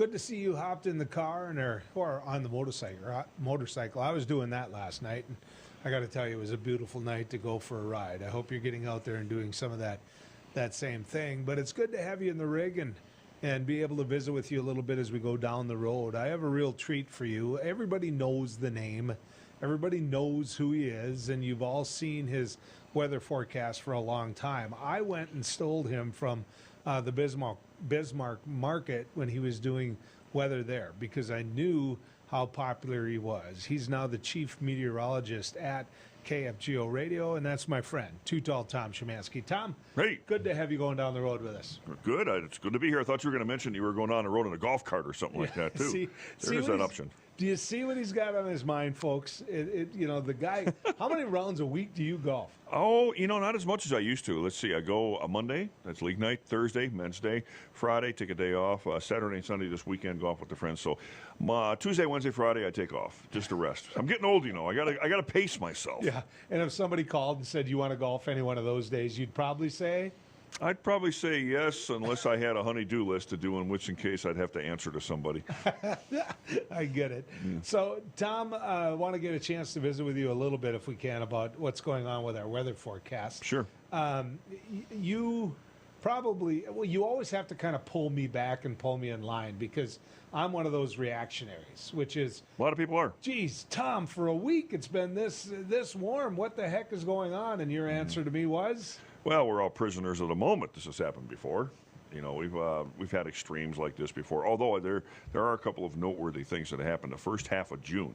good to see you hopped in the car or on the motorcycle. I was doing that last night, and I got to tell you, it was a beautiful night to go for a ride. I hope you're getting out there and doing some of that same thing. But it's good to have you in the rig and be able to visit with you a little bit as we go down the road. I have a real treat for you. Everybody knows the name. Everybody knows who he is, and you've all seen his weather forecast for a long time. I went and stole him from the Bismarck market when he was doing weather there because I knew how popular he was. He's now the chief meteorologist at KFGO Radio, and that's my friend, Too Tall Tom Szymanski. Tom, hey, good to have you going down the road with us. Good. It's good to be here. I thought you were going to mention you were going down the road in a golf cart or something like that, too. There's that option. Do you see what he's got on his mind, folks? The guy, how many rounds a week do you golf? Oh, not as much as I used to. Let's see. I go a Monday, that's league night. Thursday, men's day. Friday, take a day off. Saturday and Sunday this weekend, golf with the friends. So Tuesday, Wednesday, Friday, I take off just to rest. I'm getting old, I gotta pace myself. Yeah. And if somebody called and said, you want to golf any one of those days, you'd probably say? I'd probably say yes, unless I had a honey-do list to do, in which case I'd have to answer to somebody. I get it. Yeah. So, Tom, I want to get a chance to visit with you a little bit, if we can, about what's going on with our weather forecast. Sure. You always have to kind of pull me back and pull me in line because I'm one of those reactionaries, which is... A lot of people are. Geez, Tom, for a week it's been this warm. What the heck is going on? And your answer to me was... Well, we're all prisoners of the moment. This has happened before. We've had extremes like this before. Although there are a couple of noteworthy things that happened. The first half of June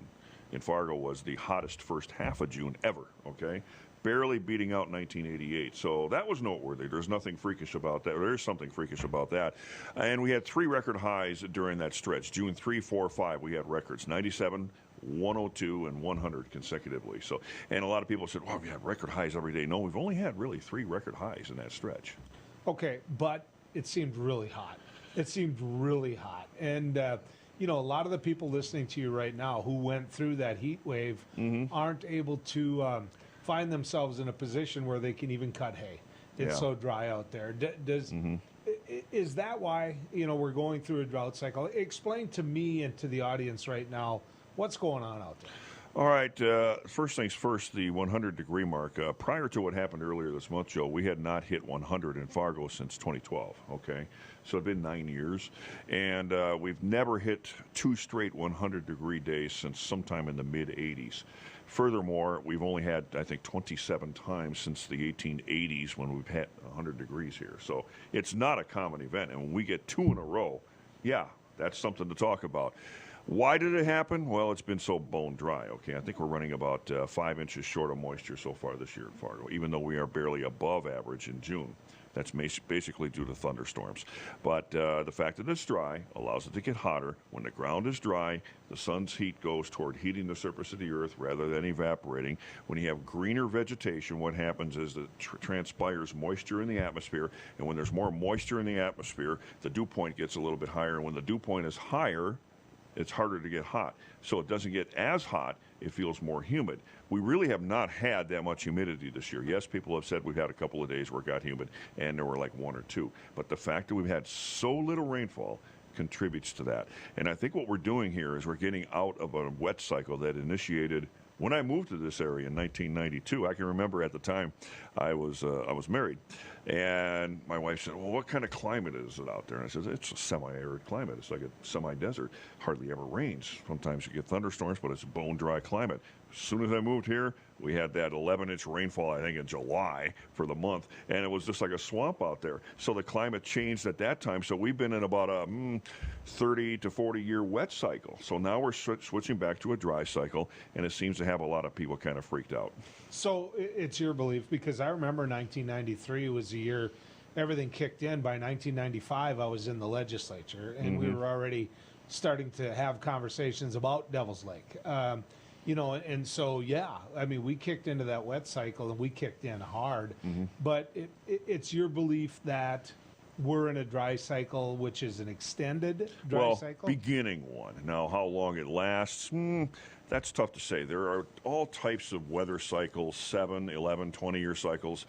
in Fargo was the hottest first half of June ever. Okay, barely beating out 1988. So that was noteworthy. There's nothing freakish about that. There's something freakish about that. And we had 3 record highs during that stretch. June 3, 4, 5. We had records: 97. 102 and 100 consecutively. So, and a lot of people said, well, we have record highs every day. No, we've only had really 3 record highs in that stretch. Okay, but it seemed really hot. And, a lot of the people listening to you right now who went through that heat wave aren't able to find themselves in a position where they can even cut hay. It's so dry out there. Is that why, we're going through a drought cycle? Explain to me and to the audience right now what's going on out there. All right. First things first, the 100-degree mark. Prior to what happened earlier this month, Joe, we had not hit 100 in Fargo since 2012. Okay, so it's been 9 years, and we've never hit 2 straight 100-degree days since sometime in the mid-'80s. Furthermore, we've only had, I think, 27 times since the 1880s when we've had 100 degrees here. So it's not a common event, and when we get 2 in a row, yeah, that's something to talk about. Why did it happen? Well, it's been so bone dry, okay? I think we're running about 5 inches short of moisture so far this year in Fargo, even though we are barely above average in June. That's basically due to thunderstorms. But the fact that it's dry allows it to get hotter. When the ground is dry, the sun's heat goes toward heating the surface of the earth rather than evaporating. When you have greener vegetation, what happens is that transpires moisture in the atmosphere, and when there's more moisture in the atmosphere, the dew point gets a little bit higher, and when the dew point is higher, it's harder to get hot. So it doesn't get as hot, it feels more humid. We really have not had that much humidity this year. Yes, people have said we've had a couple of days where it got humid, and there were like 1 or 2. But the fact that we've had so little rainfall contributes to that. And I think what we're doing here is we're getting out of a wet cycle that initiated when I moved to this area in 1992. I can remember at the time I was married, and my wife said, well, what kind of climate is it out there? And I said, it's a semi-arid climate. It's like a semi-desert. Hardly ever rains. Sometimes you get thunderstorms, but it's a bone-dry climate. As soon as I moved here, we had that 11-inch rainfall, I think, in July for the month, and it was just like a swamp out there. So the climate changed at that time. So we've been in about a 30 to 40-year wet cycle. So now we're switching back to a dry cycle, and it seems to have a lot of people kind of freaked out. So it's your belief, because I remember 1993 was the year everything kicked in. By 1995, I was in the legislature, and we were already starting to have conversations about Devil's Lake. And so, yeah, I mean, we kicked into that wet cycle, and we kicked in hard. But it's your belief that we're in a dry cycle, which is an extended dry cycle? Beginning one. Now, how long it lasts, that's tough to say. There are all types of weather cycles, 7, 11, 20-year cycles.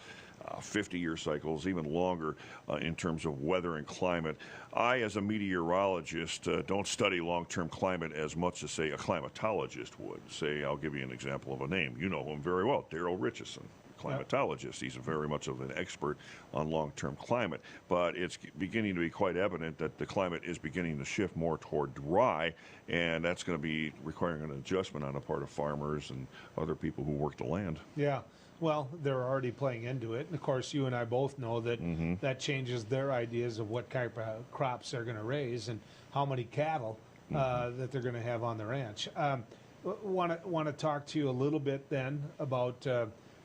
50-year cycles, even longer in terms of weather and climate. I, as a meteorologist, don't study long-term climate as much as, say, a climatologist would. Say, I'll give you an example of a name. You know him very well, Daryl Richardson. Climatologist. He's very much of an expert on long-term climate, but it's beginning to be quite evident that the climate is beginning to shift more toward dry, and that's going to be requiring an adjustment on the part of farmers and other people who work the land. Yeah. Well, they're already playing into it. And of course, you and I both know that that changes their ideas of what type of crops they're going to raise and how many cattle that they're going to have on the ranch. Want to talk to you a little bit then about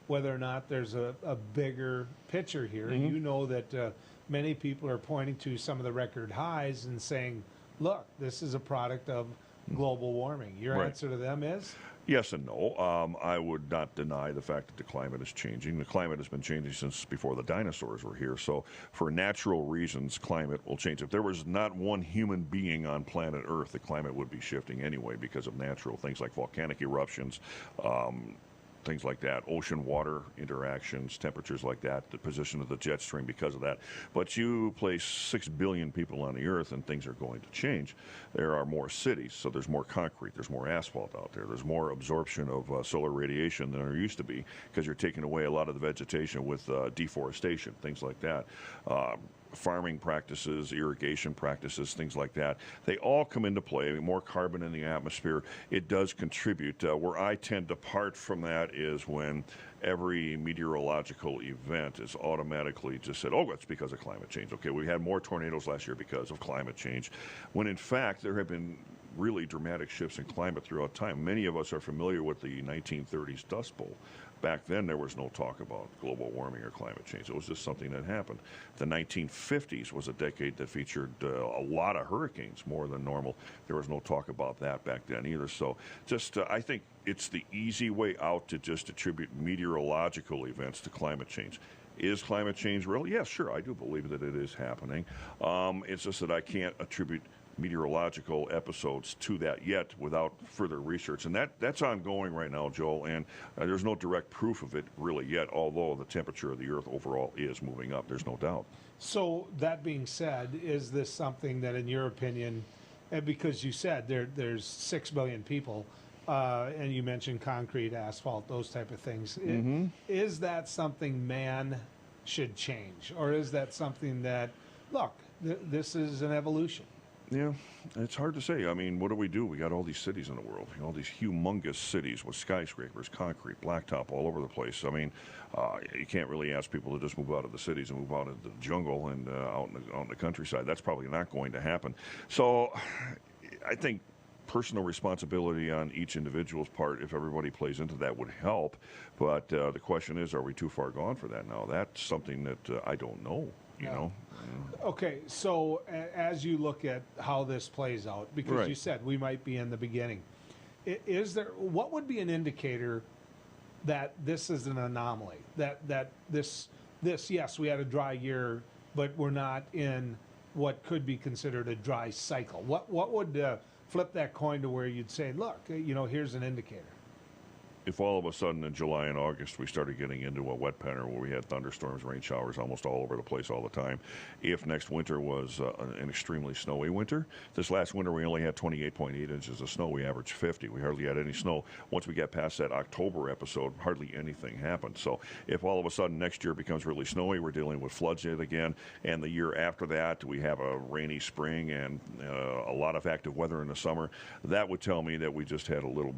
whether or not there's a bigger picture here. You know that many people are pointing to some of the record highs and saying, look, this is a product of global warming. Your answer to them is? Yes and no. I would not deny the fact that the climate is changing. The climate has been changing since before the dinosaurs were here. So for natural reasons, climate will change. If there was not one human being on planet Earth, the climate would be shifting anyway because of natural things like volcanic eruptions, things like that, ocean water interactions, temperatures like that, the position of the jet stream because of that. But you place 6 billion people on the earth and things are going to change. There are more cities, so there's more concrete, there's more asphalt out there, there's more absorption of solar radiation than there used to be because you're taking away a lot of the vegetation with deforestation, things like that. Farming practices, irrigation practices, things like that. They all come into play. I mean, more carbon in the atmosphere, it does contribute. Where I tend to part from that is when every meteorological event is automatically just said, oh, it's because of climate change. Okay, we had more tornadoes last year because of climate change, when in fact there have been really dramatic shifts in climate throughout time. Many of us are familiar with the 1930s Dust Bowl. Back then, there was no talk about global warming or climate change. It was just something that happened. The 1950s was a decade that featured a lot of hurricanes, more than normal. There was no talk about that back then either. So just, I think it's the easy way out to just attribute meteorological events to climate change. Is climate change real? Yes, sure. I do believe that it is happening. It's just that I can't attribute meteorological episodes to that yet without further research. And that's ongoing right now, Joel, and there's no direct proof of it really yet, although the temperature of the Earth overall is moving up. There's no doubt. So that being said, is this something that, in your opinion, and because you said there's 6 billion people, and you mentioned concrete, asphalt, those type of things, is that something man should change? Or is that something that, look, this is an evolution? Yeah, it's hard to say. I mean, what do? We got all these cities in the world, all these humongous cities with skyscrapers, concrete, blacktop all over the place. I mean, you can't really ask people to just move out of the cities and move out into the jungle and out in the countryside. That's probably not going to happen. So I think personal responsibility on each individual's part, if everybody plays into that, would help. But the question is, are we too far gone for that now? That's something that I don't know. You know. Okay, so as you look at how this plays out, because you said we might be in the beginning, what would be an indicator that this is an anomaly? That this yes, we had a dry year, but we're not in what could be considered a dry cycle. What would flip that coin to where you'd say, look, here's an indicator? If all of a sudden in July and August we started getting into a wet pattern where we had thunderstorms, rain showers almost all over the place all the time, if next winter was an extremely snowy winter, this last winter we only had 28.8 inches of snow, we averaged 50. We hardly had any snow. Once we got past that October episode, hardly anything happened. So if all of a sudden next year becomes really snowy, we're dealing with floods yet again, and the year after that we have a rainy spring and a lot of active weather in the summer, that would tell me that we just had a little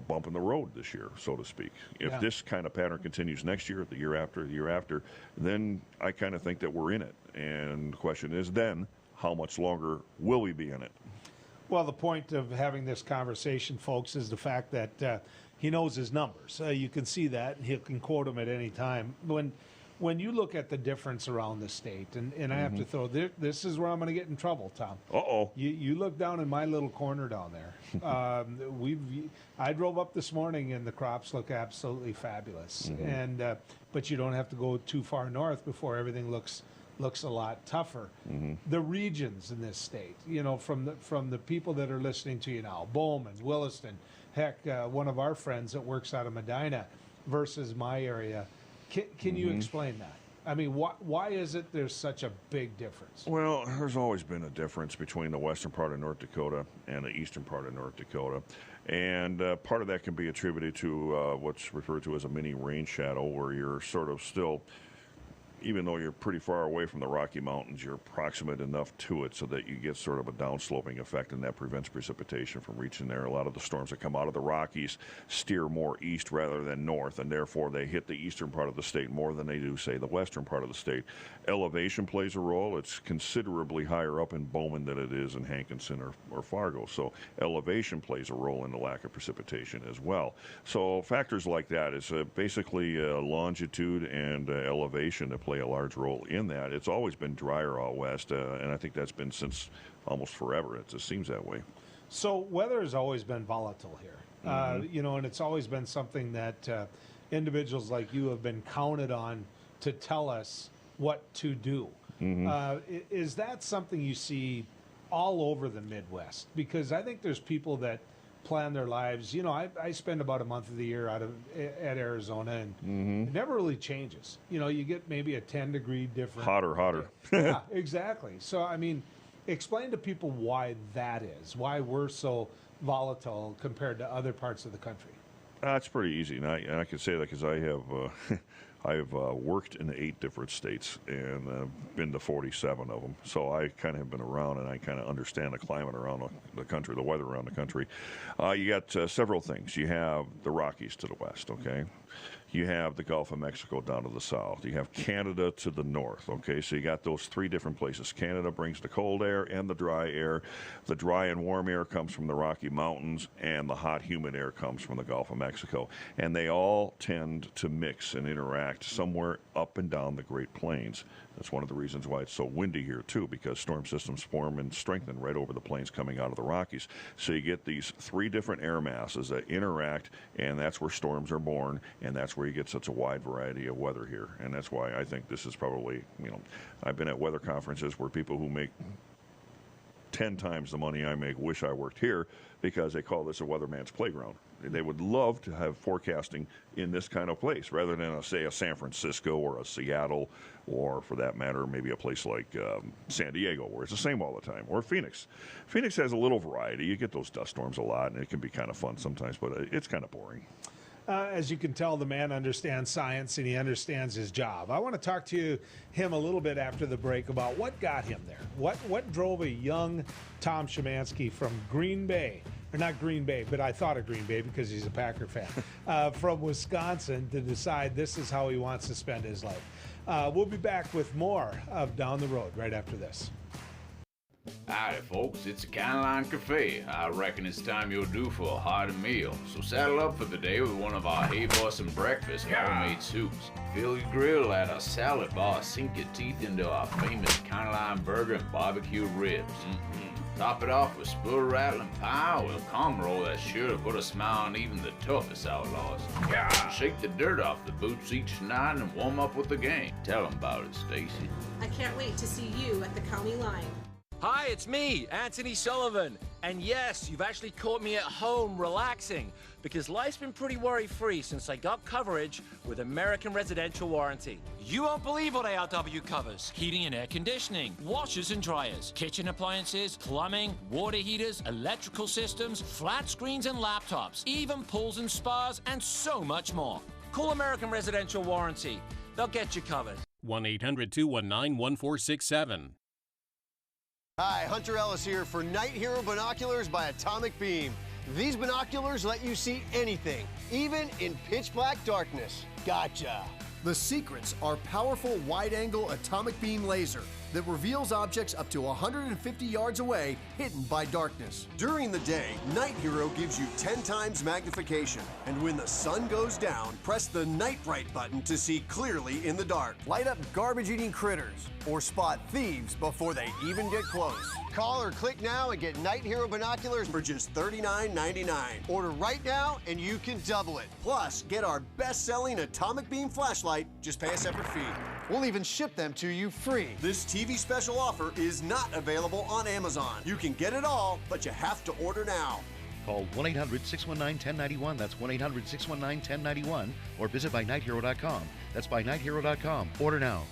bump in the road this year, so to speak. If this kind of pattern continues next year, the year after, then I kind of think that we're in it. And the question is then, how much longer will we be in it? Well, the point of having this conversation, folks, is the fact that he knows his numbers. You can see that, and he can quote them at any time. When you look at the difference around the state, and I have to throw, this is where I'm going to get in trouble, Tom. Uh-oh. You look down in my little corner down there. I drove up this morning, and the crops look absolutely fabulous. But you don't have to go too far north before everything looks a lot tougher. The regions in this state, from the people that are listening to you now, Bowman, Williston, heck, one of our friends that works out of Medina versus my area, Can you explain that? I mean, why is it there's such a big difference? Well, there's always been a difference between the western part of North Dakota and the eastern part of North Dakota. And part of that can be attributed to what's referred to as a mini rain shadow, where you're sort of still, even though you're pretty far away from the Rocky Mountains, you're proximate enough to it so that you get sort of a downsloping effect, and that prevents precipitation from reaching there. A lot of the storms that come out of the Rockies steer more east rather than north, and therefore they hit the eastern part of the state more than they do, say, the western part of the state. Elevation plays a role. It's considerably higher up in Bowman than it is in Hankinson or Fargo, so elevation plays a role in the lack of precipitation as well. So factors like that is basically longitude and elevation that play a large role in that. It's always been drier out west, and I think that's been since almost forever. It just seems that way. So weather has always been volatile here, you know, and it's always been something that individuals like you have been counted on to tell us what to do. Is that something you see all over the Midwest? Because I think there's people that plan their lives. You know, I spend about a month of the year at Arizona, and it never really changes. You know, you get maybe a 10-degree difference. Hotter. Yeah, exactly. So, I mean, explain to people why that is, why we're so volatile compared to other parts of the country. It's pretty easy, and I can say that because I have I've worked in 8 different states and been to 47 of them. So I kind of have been around, and I kind of understand the climate around the country, the weather around the country. You got several things. You have the Rockies to the west, okay? You have the Gulf of Mexico down to the south. You have Canada to the north, okay? So you got those 3 different places. Canada brings the cold air and the dry air. The dry and warm air comes from the Rocky Mountains, and the hot, humid air comes from the Gulf of Mexico. And they all tend to mix and interact somewhere up and down the Great Plains. That's one of the reasons why it's so windy here, too, because storm systems form and strengthen right over the plains coming out of the Rockies. So you get these 3 different air masses that interact, and that's where storms are born, and that's where you get such a wide variety of weather here. And that's why I think this is probably, you know, I've been at weather conferences where people who make 10 times the money I make wish I worked here, because they call this a weatherman's playground. They would love to have forecasting in this kind of place rather than, say, a San Francisco or a Seattle, or for that matter, maybe a place like San Diego, where it's the same all the time, or Phoenix. Phoenix has a little variety. You get those dust storms a lot, and it can be kind of fun sometimes, but it's kind of boring. As you can tell, the man understands science, and he understands his job. I want to talk to him a little bit after the break about what got him there. What drove a young Tom Szymanski from Green Bay, or not Green Bay, but I thought of Green Bay because he's a Packer fan, from Wisconsin to decide this is how he wants to spend his life. We'll be back with more of Down the Road right after this. Howdy folks, it's a Line Cafe. I reckon it's time you're due for a hearty meal. So saddle up for the day with one of our Hey Boston breakfast homemade soups. Fill your grill at a salad bar, sink your teeth into our famous Line burger and barbecue ribs. Top it off with spur rattling pie with a calm roll that's sure to put a smile on even the toughest outlaws. Shake the dirt off the boots each night and warm up with the gang. Tell them about it, Stacy. I can't wait to see you at the County Line. Hi, it's me, Anthony Sullivan. And yes, you've actually caught me at home relaxing, because life's been pretty worry-free since I got coverage with American Residential Warranty. You won't believe what ARW covers. Heating and air conditioning, washers and dryers, kitchen appliances, plumbing, water heaters, electrical systems, flat screens and laptops, even pools and spas, and so much more. Call American Residential Warranty. They'll get you covered. 1-800-219-1467. Hi, Hunter Ellis here for Night Hero Binoculars by Atomic Beam. These binoculars let you see anything, even in pitch black darkness. Gotcha. The secrets are powerful wide-angle atomic beam laser that reveals objects up to 150 yards away, hidden by darkness. During the day, Night Hero gives you 10 times magnification. And when the sun goes down, press the Night Bright button to see clearly in the dark. Light up garbage-eating critters or spot thieves before they even get close. Call or click now and get Night Hero binoculars for just $39.99. Order right now and you can double it. Plus, get our best-selling atomic beam flashlight. Just pay a separate fee. We'll even ship them to you free. This TV special offer is not available on Amazon. You can get it all, but you have to order now. Call 1-800-619-1091. That's 1-800-619-1091. Or visit BuyNightHero.com. That's BuyNightHero.com. Order now.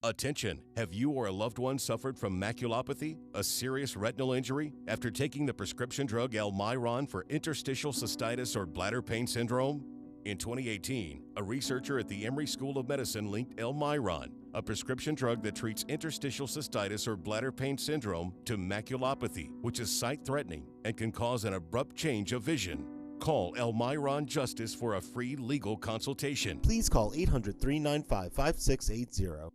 Attention! Have you or a loved one suffered from maculopathy, a serious retinal injury, after taking the prescription drug Almiron for interstitial cystitis or bladder pain syndrome? In 2018, a researcher at the Emory School of Medicine linked Almiron, a prescription drug that treats interstitial cystitis or bladder pain syndrome, to maculopathy, which is sight-threatening and can cause an abrupt change of vision. Call Almiron Justice for a free legal consultation. Please call 800-395-5680.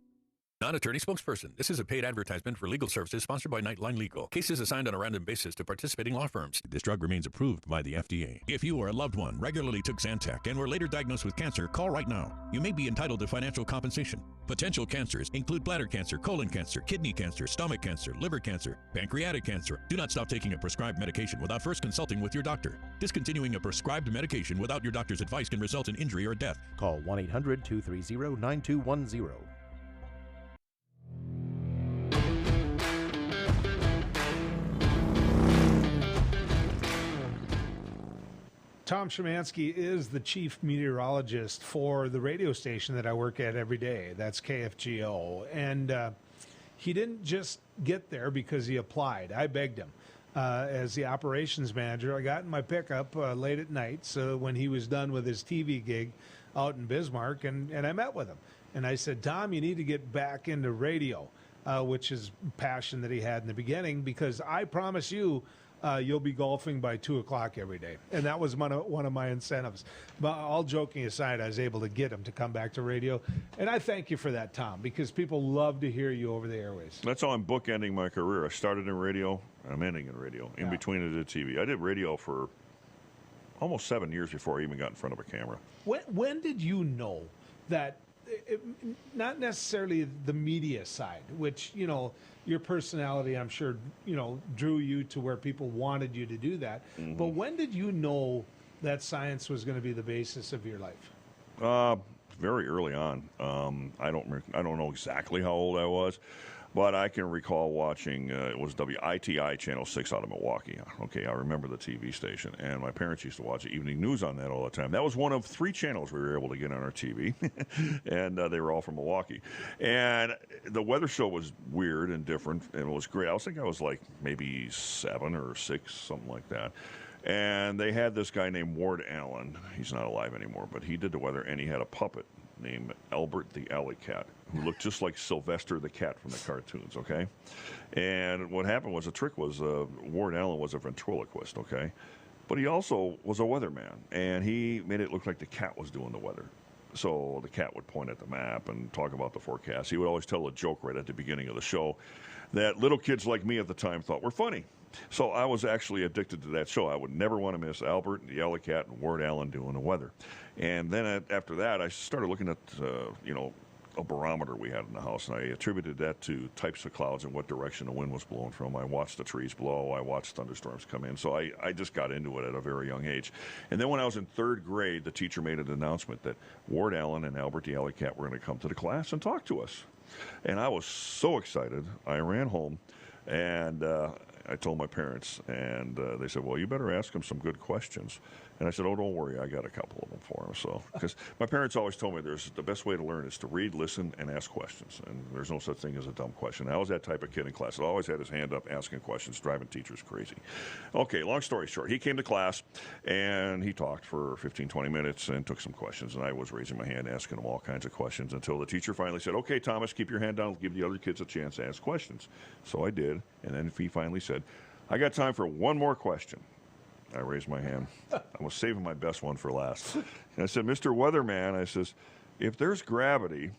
Non-attorney spokesperson. This is a paid advertisement for legal services sponsored by Nightline Legal. Cases assigned on a random basis to participating law firms. This drug remains approved by the FDA. If you or a loved one regularly took Zantac and were later diagnosed with cancer, call right now. You may be entitled to financial compensation. Potential cancers include bladder cancer, colon cancer, kidney cancer, stomach cancer, liver cancer, pancreatic cancer. Do not stop taking a prescribed medication without first consulting with your doctor. Discontinuing a prescribed medication without your doctor's advice can result in injury or death. Call 1-800-230-9210. Tom Szymanski is the chief meteorologist for the radio station that I work at every day. That's KFGO. And he didn't just get there because he applied. I begged him. As the operations manager, I got in my pickup late at night, so when he was done with his TV gig out in Bismarck, and I met with him. And I said, Tom, you need to get back into radio, which is passion that he had in the beginning, because I promise you, you'll be golfing by 2 o'clock every day. And that was one of my incentives. But all joking aside, I was able to get him to come back to radio. And I thank you for that, Tom, because people love to hear you over the airways. That's how I'm bookending my career. I started in radio, and I'm ending in radio. In between I did TV. I did radio for almost 7 years before I even got in front of a camera. When did you know that, not necessarily the media side, which, you know, your personality, I'm sure, you know, drew you to where people wanted you to do that. Mm-hmm. But when did you know that science was going to be the basis of your life? Very early on. I don't know exactly how old I was, but I can recall watching, it was WITI Channel 6 out of Milwaukee. Okay, I remember the TV station, and my parents used to watch the evening news on that all the time. That was one of 3 channels we were able to get on our TV, and they were all from Milwaukee. And the weather show was weird and different, and it was great. I think I was like maybe 7 or 6, something like that. And they had this guy named Ward Allen. He's not alive anymore, but he did the weather, and he had a puppet named Albert the Alley Cat, who looked just like Sylvester the Cat from the cartoons, okay? And what happened was, the trick was, Ward Allen was a ventriloquist, okay? But he also was a weatherman, and he made it look like the cat was doing the weather. So the cat would point at the map and talk about the forecast. He would always tell a joke right at the beginning of the show that little kids like me at the time thought were funny. So I was actually addicted to that show. I would never want to miss Albert and the Alley Cat and Ward Allen doing the weather. And then after that, I started looking at, a barometer we had in the house, and I attributed that to types of clouds and what direction the wind was blowing from. I watched the trees blow. I watched thunderstorms come in. So I just got into it at a very young age. And then when I was in 3rd grade, the teacher made an announcement that Ward Allen and Albert the Alley Cat were going to come to the class and talk to us. And I was so excited. I ran home, and I told my parents, and they said, well, you better ask him some good questions. And I said, oh, don't worry, I got a couple of them for him. So, because my parents always told me the best way to learn is to read, listen, and ask questions. And there's no such thing as a dumb question. I was that type of kid in class that always had his hand up asking questions, driving teachers crazy. Okay, long story short, he came to class, and he talked for 15, 20 minutes and took some questions. And I was raising my hand, asking him all kinds of questions until the teacher finally said, okay, Thomas, keep your hand down. Give the other kids a chance to ask questions. So I did. And then he finally said, I got time for one more question. I raised my hand. I was saving my best one for last. And I said, Mr. Weatherman, I says, if there's gravity,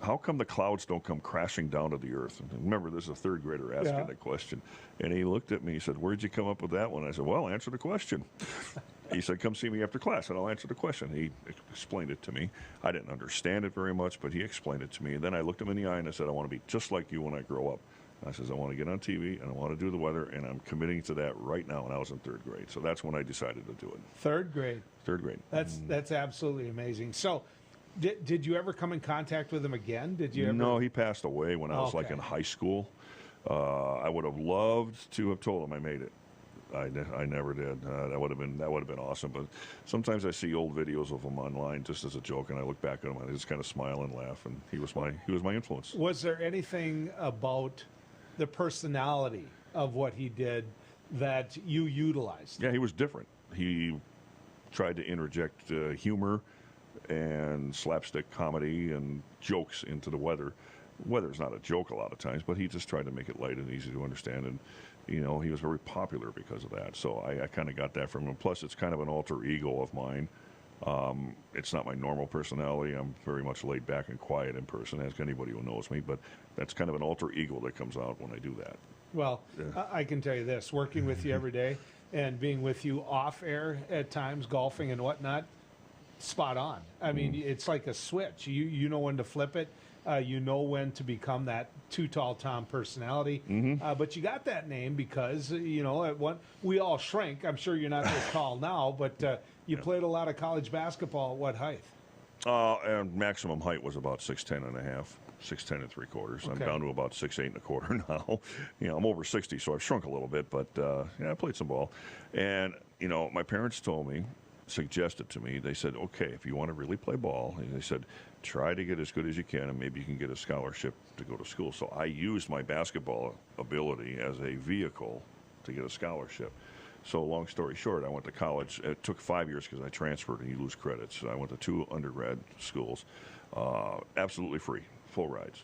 how come the clouds don't come crashing down to the earth? And remember, this is a 3rd grader asking the question. And he looked at me. He said, where'd you come up with that one? I said, well, answer the question. He said, come see me after class, and I'll answer the question. He explained it to me. I didn't understand it very much, but he explained it to me. And then I looked him in the eye, and I said, I want to be just like you when I grow up. I says, I want to get on TV, and I want to do the weather, and I'm committing to that right now, and I was in 3rd grade. So that's when I decided to do it. 3rd grade? 3rd grade. That's absolutely amazing. So did you ever come in contact with him again? Did you ever? No, he passed away when I was like in high school. I would have loved to have told him I made it. I never did. That would have been awesome. But sometimes I see old videos of him online just as a joke, and I look back at him and I just kind of smile and laugh. And he was my influence. Was there anything about the personality of what he did that you utilized? Yeah, he was different. He tried to interject humor and slapstick comedy and jokes into the weather. Weather's not a joke a lot of times, but he just tried to make it light and easy to understand. And he was very popular because of that. So I kind of got that from him. Plus, it's kind of an alter ego of mine. It's not my normal personality. I'm very much laid back and quiet in person, ask anybody who knows me. But that's kind of an alter ego that comes out when I do that. Well, I can tell you this, working with you every day and being with you off air at times, golfing and whatnot, spot on. I mean, it's like a switch. You know when to flip it. You know when to become that Too Tall Tom personality. But you got that name because, we all shrank. I'm sure you're not this tall now, but you played a lot of college basketball at what height? And maximum height was about 6'10 and a half. 6'10 and 3/4. I'm down to about 6'8 1/4 now. I'm over 60, so I've shrunk a little bit, but I played some ball. And my parents suggested to me, they said, okay, if you want to really play ball, and they said, try to get as good as you can, and maybe you can get a scholarship to go to school. So I used my basketball ability as a vehicle to get a scholarship. So long story short, I went to college. It took 5 years because I transferred and you lose credits. I went to 2 undergrad schools, absolutely free, full rides.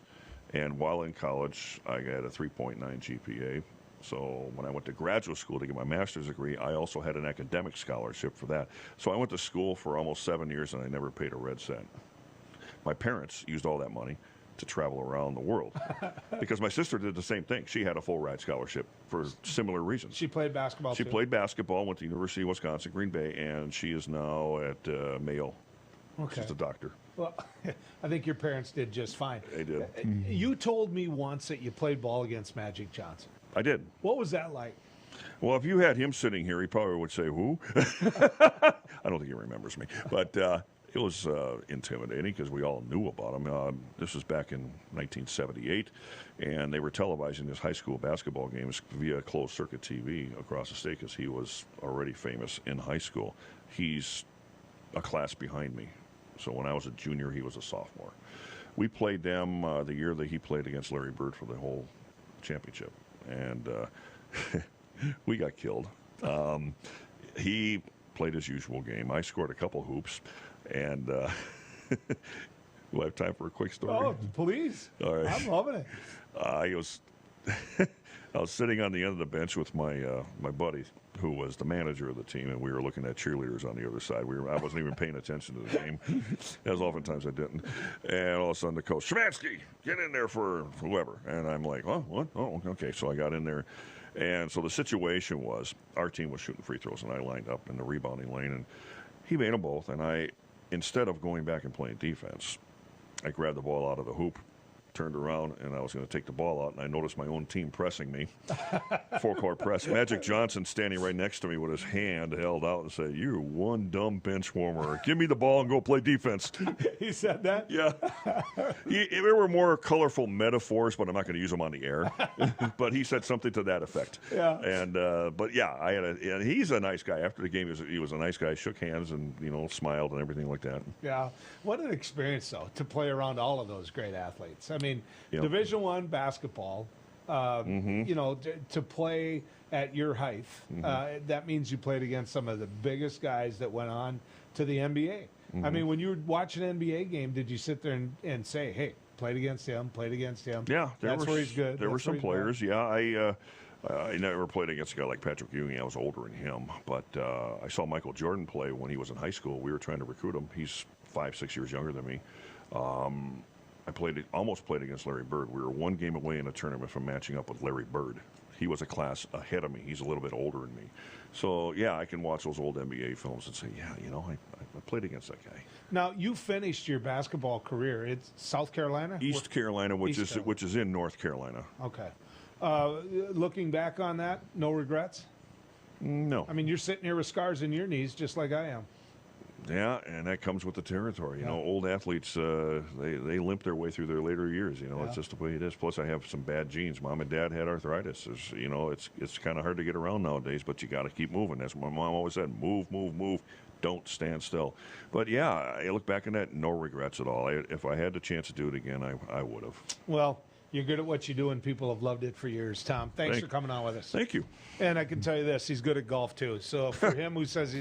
And while in college, I got a 3.9 GPA. So when I went to graduate school to get my master's degree, I also had an academic scholarship for that. So I went to school for almost 7 years and I never paid a red cent. My parents used all that money to travel around the world because my sister did the same thing. She had a full ride scholarship for similar reasons. She played basketball She too? played basketball, went to University of Wisconsin, Green Bay, and she is now at Mayo. Okay. She's a doctor. Well, I think your parents did just fine. They did. You told me once that you played ball against Magic Johnson. I did. What was that like? Well, if you had him sitting here, he probably would say, who? I don't think he remembers me. But it was intimidating because we all knew about him. This was back in 1978, and they were televising his high school basketball games via closed-circuit TV across the state because he was already famous in high school. He's a class behind me. So when I was a junior, he was a sophomore. We played them the year that he played against Larry Bird for the whole championship. And we got killed. He played his usual game. I scored a couple hoops. And do I have time for a quick story? Oh, please. All right. I'm loving it. I was sitting on the end of the bench with my buddy, who was the manager of the team, and we were looking at cheerleaders on the other side. I wasn't even paying attention to the game, as oftentimes I didn't. And all of a sudden, the coach, Szymanski, get in there for whoever. And I'm like, oh, what? Oh, okay. So I got in there. And so the situation was, our team was shooting free throws, and I lined up in the rebounding lane, and he made them both. And instead of going back and playing defense, I grabbed the ball out of the hoop, turned around, and I was going to take the ball out, and I noticed my own team pressing me. Four-court press. Magic Johnson standing right next to me with his hand held out and said, "You're one dumb bench warmer. Give me the ball and go play defense." He said that? Yeah. There were more colorful metaphors, but I'm not going to use them on the air. But he said something to that effect. Yeah. And but yeah, and he's a nice guy. After the game, he was a nice guy. Shook hands and smiled and everything like that. Yeah. What an experience, though, to play around all of those great athletes. I mean, Division I basketball, to play at your height, that means you played against some of the biggest guys that went on to the NBA. I mean, when you were watching an NBA game, did you sit there and say, hey, played against him? Yeah. That's where he's good. There were some players, I never played against a guy like Patrick Ewing. I was older than him. But I saw Michael Jordan play when he was in high school. We were trying to recruit him. He's 5-6 years younger than me. I almost played against Larry Bird. We were one game away in a tournament from matching up with Larry Bird. He was a class ahead of me. He's a little bit older than me. So, yeah, I can watch those old NBA films and say, I played against that guy. Now, you finished your basketball career. It's South Carolina? East Carolina, which is in North Carolina. Okay. Looking back on that, no regrets? No. I mean, you're sitting here with scars in your knees just like I am. Yeah, and that comes with the territory. You know, old athletes, they limp their way through their later years. You know, it's just the way it is. Plus, I have some bad genes. Mom and Dad had arthritis. You know, it's kind of hard to get around nowadays, but you got to keep moving. That's what my mom always said: move, move, move. Don't stand still. But yeah, I look back on that, no regrets at all. If I had the chance to do it again, I would have. Well, you're good at what you do, and people have loved it for years. Tom, thanks for coming on with us. Thank you. And I can tell you this, he's good at golf too. So for him who says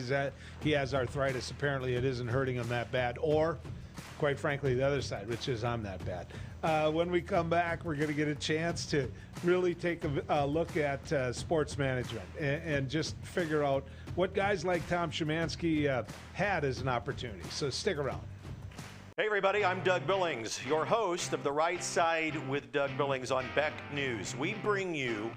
he has arthritis, apparently it isn't hurting him that bad. Or, quite frankly, the other side, which is I'm that bad. When we come back, we're going to get a chance to really take a look at sports management and just figure out what guys like Tom Szymanski had as an opportunity. So stick around. Hey everybody, I'm Doug Billings, your host of The Right Side with Doug Billings on Beck News. We bring you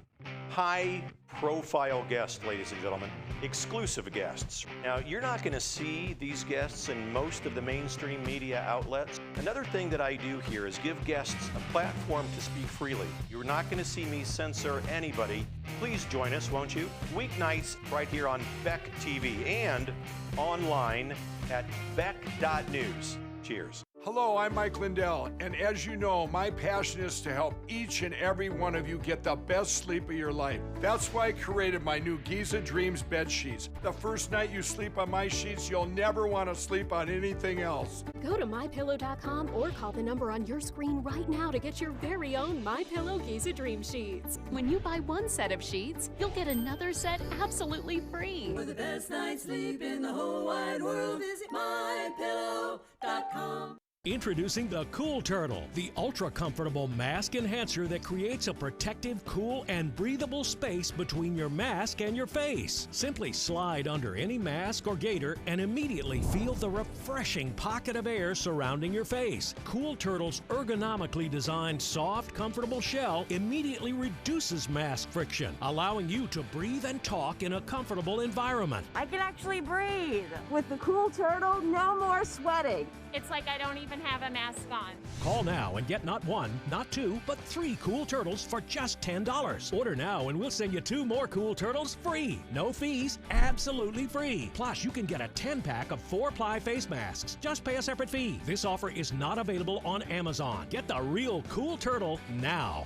high-profile guests, ladies and gentlemen, exclusive guests. Now, you're not going to see these guests in most of the mainstream media outlets. Another thing that I do here is give guests a platform to speak freely. You're not going to see me censor anybody. Please join us, won't you? Weeknights right here on Beck TV and online at beck.news. Cheers. Hello, I'm Mike Lindell, and as you know, my passion is to help each and every one of you get the best sleep of your life. That's why I created my new Giza Dreams bed sheets. The first night you sleep on my sheets, you'll never want to sleep on anything else. Go to MyPillow.com or call the number on your screen right now to get your very own MyPillow Giza Dream sheets. When you buy one set of sheets, you'll get another set absolutely free. For the best night's sleep in the whole wide world, visit MyPillow.com. Introducing the Cool Turtle, the ultra-comfortable mask enhancer that creates a protective, cool, and breathable space between your mask and your face. Simply slide under any mask or gaiter and immediately feel the refreshing pocket of air surrounding your face. Cool Turtle's ergonomically designed, soft, comfortable shell immediately reduces mask friction, allowing you to breathe and talk in a comfortable environment. I can actually breathe. With the Cool Turtle, no more sweating. It's like I don't even have a mask on. Call now and get not one, not two, but 3 Cool Turtles for just $10. Order now and we'll send you 2 more Cool Turtles free. No fees, absolutely free. Plus, you can get a 10-pack of 4-ply face masks. Just pay a separate fee. This offer is not available on Amazon. Get the real Cool Turtle now.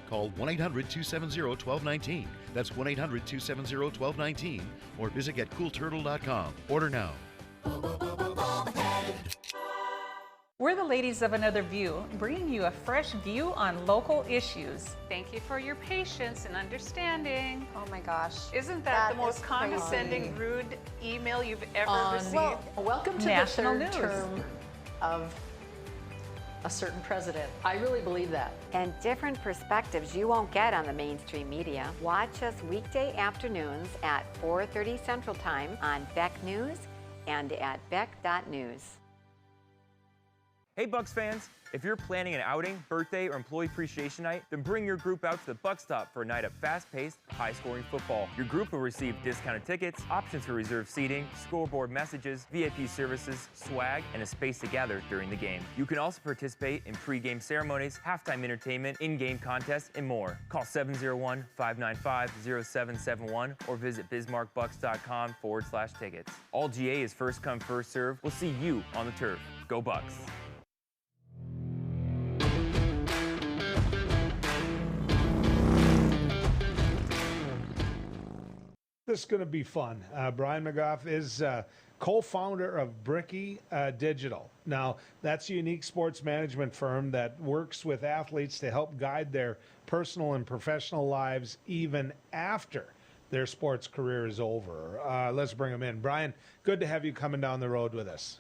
Call 1-800-270-1219. That's 1-800-270-1219. Or visit getcoolturtle.com. Order now. We're the ladies of Another View, bringing you a fresh view on local issues. Thank you for your patience and understanding. Oh my gosh. Isn't that the most condescending, rude email you've ever received? Well, welcome to National the third news. term of a certain president. I really believe that. And different perspectives you won't get on the mainstream media. Watch us weekday afternoons at 4:30 Central Time on Beck News and at beck.news. Hey Bucks fans, if you're planning an outing, birthday, or employee appreciation night, then bring your group out to the Buck Stop for a night of fast-paced, high-scoring football. Your group will receive discounted tickets, options for reserved seating, scoreboard messages, VIP services, swag, and a space to gather during the game. You can also participate in pre-game ceremonies, halftime entertainment, in-game contests, and more. Call 701-595-0771 or visit bismarckbucks.com/tickets. All GA is first come, first serve. We'll see you on the turf. Go Bucks. This is going to be fun. Brian McGeough is co-founder of Brikki Digital. Now, that's a unique sports management firm that works with athletes to help guide their personal and professional lives even after their sports career is over. Let's bring them in. Brian, good to have you coming down the road with us.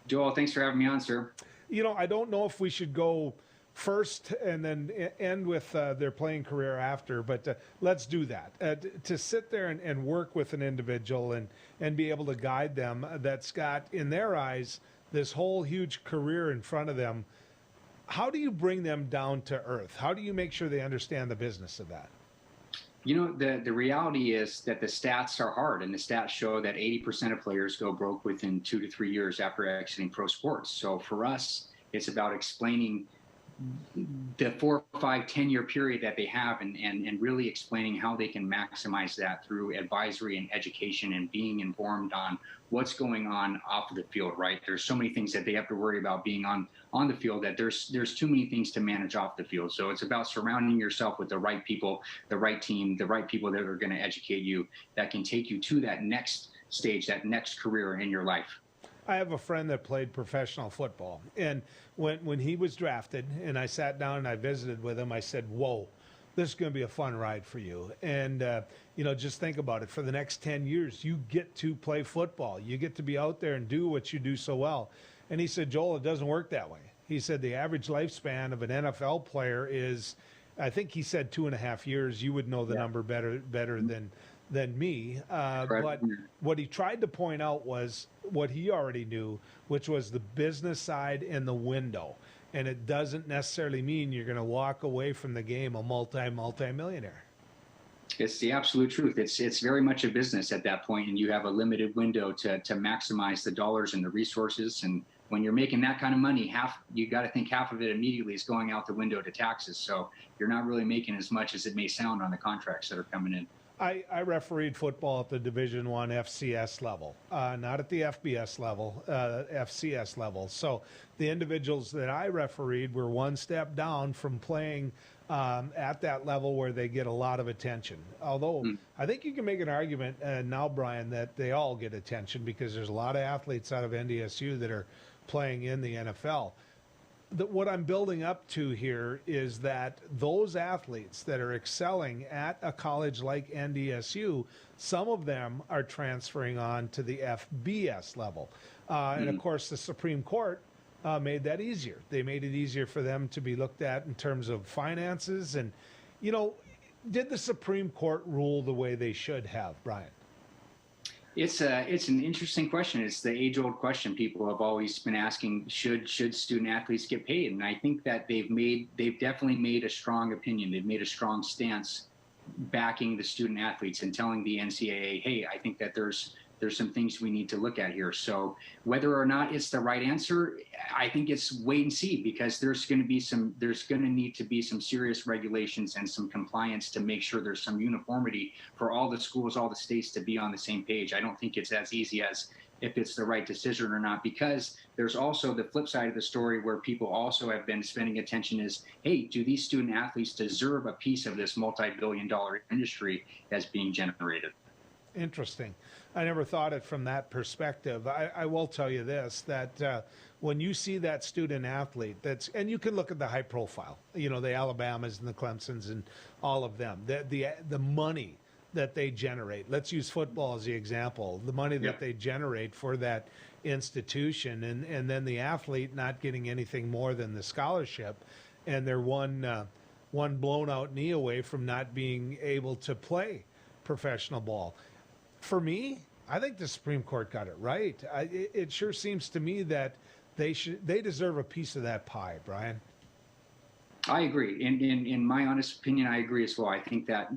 Joel, thanks for having me on, sir. You know, I don't know if we should go first and then end with their playing career after, but let's do that. To sit there and work with an individual and be able to guide them that's got, in their eyes, this whole huge career in front of them, how do you bring them down to earth? How do you make sure they understand the business of that? You know, the reality is that the stats are hard, and the stats show that 80% of players go broke within 2 to 3 years after exiting pro sports. So for us, it's about explaining the 4, 5, 10-year period that they have, and really explaining how they can maximize that through advisory and education and being informed on what's going on off of the field, right? There's so many things that they have to worry about being on the field that there's too many things to manage off the field. So it's about surrounding yourself with the right people, the right team, the right people that are going to educate you, that can take you to that next stage, that next career in your life. I have a friend that played professional football, and when he was drafted and I sat down and I visited with him, I said, whoa, this is going to be a fun ride for you. And, just think about it. For the next 10 years, you get to play football. You get to be out there and do what you do so well. And he said, Joel, it doesn't work that way. He said the average lifespan of an NFL player is, I think he said 2.5 years. You would know the number better than me. But what he tried to point out was what he already knew, which was the business side and the window. And it doesn't necessarily mean you're going to walk away from the game a multi-millionaire. It's the absolute truth. It's very much a business at that point, and you have a limited window to maximize the dollars and the resources. And when you're making that kind of money, you got to think half of it immediately is going out the window to taxes. So you're not really making as much as it may sound on the contracts that are coming in. I refereed football at the Division I FCS level, not at the FBS level, FCS level. So the individuals that I refereed were one step down from playing at that level where they get a lot of attention. Although I think you can make an argument now, Brian, that they all get attention because there's a lot of athletes out of NDSU that are playing in the NFL. What I'm building up to here is that those athletes that are excelling at a college like NDSU, some of them are transferring on to the FBS level. And of course, the Supreme Court made that easier. They made it easier for them to be looked at in terms of finances. And, did the Supreme Court rule the way they should have, Brian? It's an interesting question. It's the age-old question people have always been asking: should student athletes get paid? And I think that they've definitely made a strong opinion. They've made a strong stance backing the student athletes and telling the NCAA, hey, I think that there's some things we need to look at here. So whether or not it's the right answer, I think it's wait and see, because there's going to need to be some serious regulations and some compliance to make sure there's some uniformity for all the schools, all the states to be on the same page. I don't think it's as easy as if it's the right decision or not, because there's also the flip side of the story where people also have been spending attention is, hey, do these student athletes deserve a piece of this multi-billion-dollar industry that's being generated? Interesting. I never thought it from that perspective. I will tell you this, that when you see that student athlete, and you can look at the high profile, the Alabamas and the Clemsons and all of them, the money that they generate. Let's use football as the example. The money that they generate for that institution, and then the athlete not getting anything more than the scholarship, and they're one blown out knee away from not being able to play professional ball. For me, I think the Supreme Court got it right. It sure seems to me that they deserve a piece of that pie, Brian. I agree. In my honest opinion, I agree as well. I think that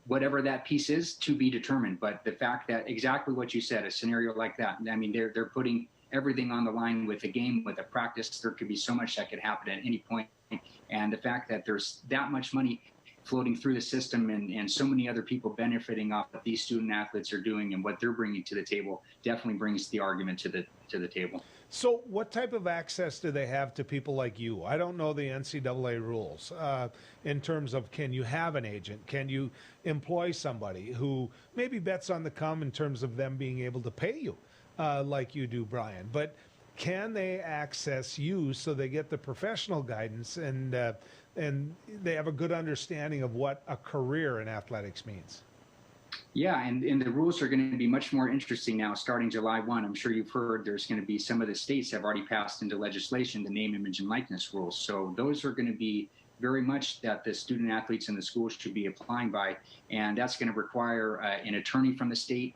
whatever that piece is, to be determined. But the fact that exactly what you said, a scenario like that, I mean, they're putting everything on the line with a game, with a practice. There could be so much that could happen at any point. And the fact that there's that much money floating through the system and so many other people benefiting off what these student athletes are doing and what they're bringing to the table definitely brings the argument to the table. So what type of access do they have to people like you? I don't know the NCAA rules in terms of, can you have an agent? Can you employ somebody who maybe bets on the come in terms of them being able to pay you like you do, Brian? But can they access you so they get the professional guidance and they have a good understanding of what a career in athletics means? Yeah, and the rules are going to be much more interesting now starting July 1. I'm sure you've heard there's going to be some of the states have already passed into legislation the name, image, and likeness rules. So those are going to be very much that the student athletes in the schools should be applying by. And that's going to require an attorney from the state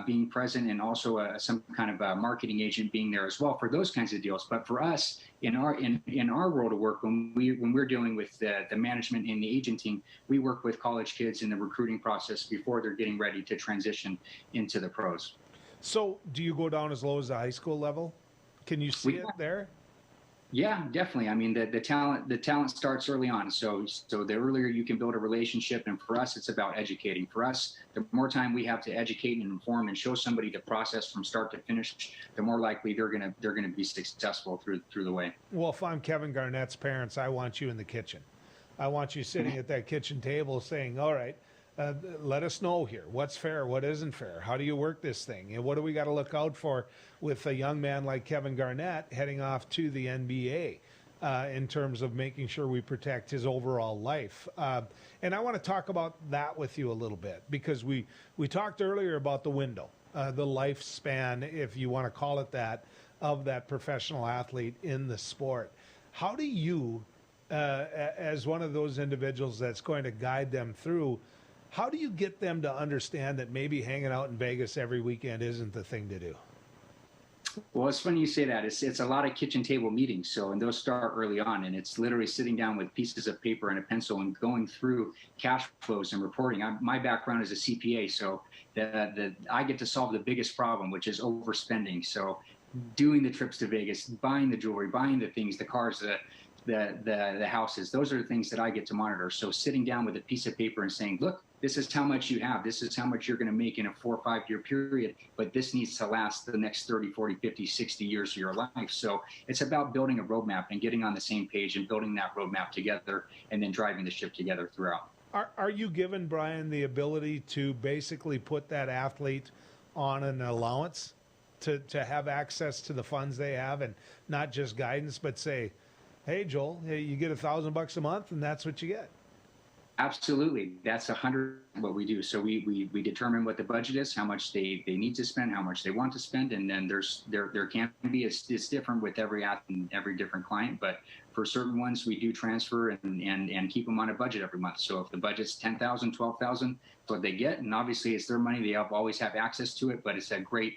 being present, and also some kind of a marketing agent being there as well for those kinds of deals. But for us, in our world of work, when we're dealing with the management and the agenting, we work with college kids in the recruiting process before they're getting ready to transition into the pros. So do you go down as low as the high school level? Can you see it there? Yeah, definitely. I mean, the talent starts early on. So the earlier you can build a relationship, and for us, it's about educating. For us, the more time we have to educate and inform and show somebody the process from start to finish, the more likely they're gonna be successful through the way. Well, if I'm Kevin Garnett's parents, I want you in the kitchen. I want you sitting at that kitchen table saying, all right, let us know here. What's fair? What isn't fair? How do you work this thing? And what do we got to look out for with a young man like Kevin Garnett heading off to the NBA in terms of making sure we protect his overall life? And I want to talk about that with you a little bit, because we talked earlier about the window, the lifespan, if you want to call it that, of that professional athlete in the sport. How do you, as one of those individuals that's going to guide them through, how do you get them to understand that maybe hanging out in Vegas every weekend isn't the thing to do? Well, it's funny you say that. It's a lot of kitchen table meetings. So, and those start early on, and it's literally sitting down with pieces of paper and a pencil and going through cash flows and reporting. My background is a CPA, so I get to solve the biggest problem, which is overspending. So, doing the trips to Vegas, buying the jewelry, buying the things, the cars, the houses, those are the things that I get to monitor. So, sitting down with a piece of paper and saying, look, this is how much you have. This is how much you're going to make in a 4 or 5 year period, but this needs to last the next 30, 40, 50, 60 years of your life. So it's about building a roadmap and getting on the same page and building that roadmap together and then driving the ship together throughout. Are you given, Brian, the ability to basically put that athlete on an allowance to have access to the funds they have, and not just guidance, but say, hey, Joel, you get $1,000 a month and that's what you get? Absolutely. That's 100% what we do. So we determine what the budget is, how much they need to spend, how much they want to spend, and then there can be it's different with every athlete and every different client, but for certain ones we do transfer and keep them on a budget every month. So if the budget's $10,000, $12,000, that's what they get, and obviously it's their money. They always have access to it, but it's a great